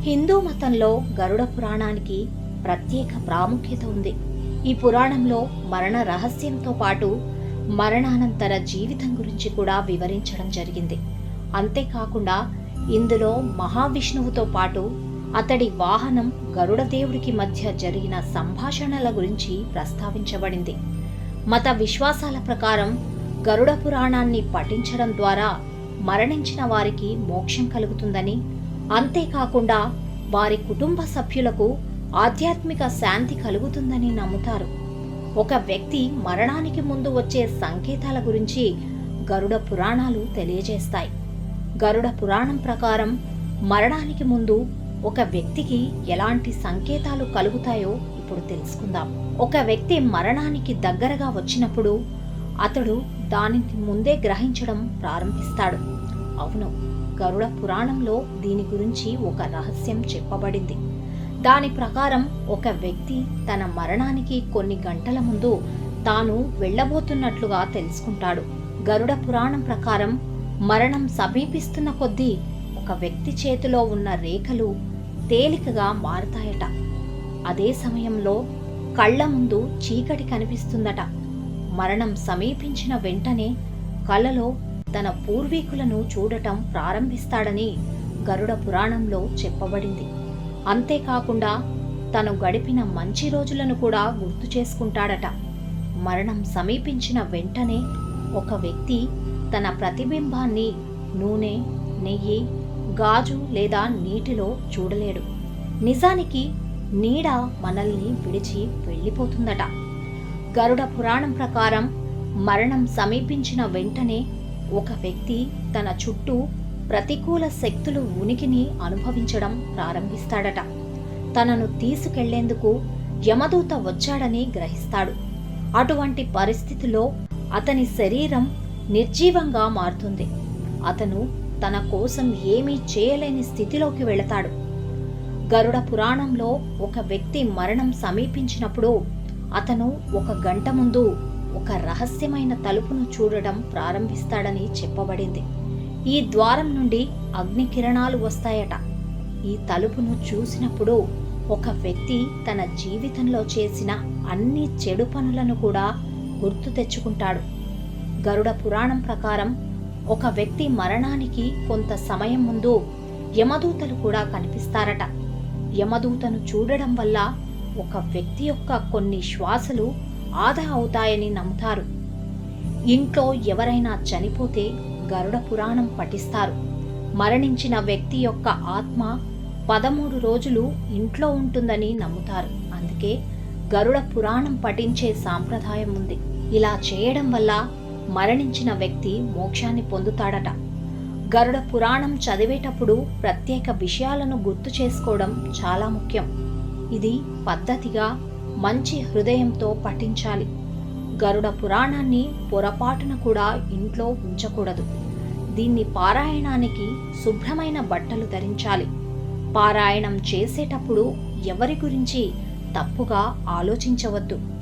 హిందూ మతంలో గరుడ పురాణానికి ప్రత్యేక ప్రాముఖ్యత ఉంది. ఈ పురాణంలో మరణ రహస్యంతో పాటు మరణానంతర జీవితం గురించి కూడా వివరించడం జరిగింది. అంతేకాకుండా ఇందులో మహావిష్ణువుతో పాటు అతడి వాహనం గరుడదేవుడికి మధ్య జరిగిన సంభాషణల గురించి ప్రస్తావించబడింది. మత విశ్వాసాల ప్రకారం గరుడ పురాణాన్ని పఠించడం ద్వారా మరణించిన వారికి మోక్షం కలుగుతుందని, అంతేకాకుండా వారి కుటుంబ సభ్యులకు ఆధ్యాత్మిక శాంతి కలుగుతుందని నమ్ముతారు. ఒక వ్యక్తి మరణానికి ముందు వచ్చే సంకేతాల గురించి గరుడ పురాణాలు తెలియజేస్తాయి. గరుడ పురాణం ప్రకారం మరణానికి ముందు ఒక వ్యక్తికి ఎలాంటి సంకేతాలు కలుగుతాయో ఇప్పుడు తెలుసుకుందాం. ఒక వ్యక్తి మరణానికి దగ్గరగా వచ్చినప్పుడు అతడు దానిని ముందే గ్రహించడం ప్రారంభిస్తాడు. అవును, గరుడ పురాణంలో దీని గురించి ఒక రహస్యం చెప్పబడింది. దాని ప్రకారం ఒక వ్యక్తి తన మరణానికి కొన్ని గంటల ముందు తాను వెళ్ళబోతున్నట్లుగా తెలుసుకుంటాడు. గరుడ పురాణం ప్రకారం మరణం సమీపిస్తున్న కొద్దీ ఒక వ్యక్తి చేతిలో ఉన్న రేఖలు తేలికగా మారతాయట. అదే సమయంలో కళ్ల ముందు చీకటి కనిపిస్తుందట. మరణం సమీపించిన వెంటనే కలలో తన పూర్వీకులను చూడటం ప్రారంభిస్తాడని గరుడ పురాణంలో చెప్పబడింది. అంతేకాకుండా తను గడిపిన మంచి రోజులను కూడా గుర్తు చేసుకుంటాడట. మరణం సమీపించిన వెంటనే ఒక వ్యక్తి తన ప్రతిబింబాన్ని నూనె, నెయ్యి, గాజు లేదా నీటిలో చూడలేడు. నిజానికి నీడ మనల్ని విడిచి వెళ్ళిపోతుందట. గరుడ పురాణం ప్రకారం మరణం సమీపించిన వెంటనే ఒక వ్యక్తి తన చుట్టూ ప్రతికూల శక్తులు ఉనికిని అనుభవించడం ప్రారంభిస్తాడట. తనను తీసుకెళ్లేందుకు యమదూత వచ్చాడని గ్రహిస్తాడు. అటువంటి పరిస్థితిలో అతని శరీరం నిర్జీవంగా మారుతుంది. అతను తన కోసం ఏమీ చేయలేని స్థితిలోకి వెళతాడు. గరుడ పురాణంలో ఒక వ్యక్తి మరణం సమీపించినప్పుడు అతను 1 గంట ముందు ఒక రహస్యమైన తలుపును చూడడం ప్రారంభిస్తాడని చెప్పబడింది. ఈ ద్వారం నుండి అగ్ని కిరణాలు వస్తాయట. ఈ తలుపును చూసినప్పుడు ఒక వ్యక్తి తన జీవితంలో చేసిన అన్ని చెడు పనులను కూడా గుర్తు తెచ్చుకుంటాడు. గరుడ పురాణం ప్రకారం ఒక వ్యక్తి మరణానికి కొంత సమయం ముందు యమదూతలు కూడా కనిపిస్తారట. యమదూతను చూడడం వల్ల ఒక వ్యక్తి యొక్క కొన్ని శ్వాసలు ఆదా అవుతాయని నమ్ముతారు. ఇంట్లో ఎవరైనా చనిపోతే గరుడ పురాణం పఠిస్తారు. మరణించిన వ్యక్తి యొక్క ఆత్మ 13 రోజులు ఇంట్లో ఉంటుందని నమ్ముతారు. అందుకే గరుడ పురాణం పఠించే సాంప్రదాయం ఉంది. ఇలా చేయడం వల్ల మరణించిన వ్యక్తి మోక్షాన్ని పొందుతాడట. గరుడ పురాణం చదివేటప్పుడు ప్రత్యేక విషయాలను గుర్తు చేసుకోవడం చాలా ముఖ్యం. ఇది పద్ధతిగా మంచి హృదయంతో పఠించాలి. గరుడ పురాణాన్ని పొరపాటున కూడా ఇంట్లో ఉంచకూడదు. దీన్ని పారాయణానికి శుభ్రమైన బట్టలు ధరించాలి. పారాయణం చేసేటప్పుడు ఎవరి గురించి తప్పుగా ఆలోచించవద్దు.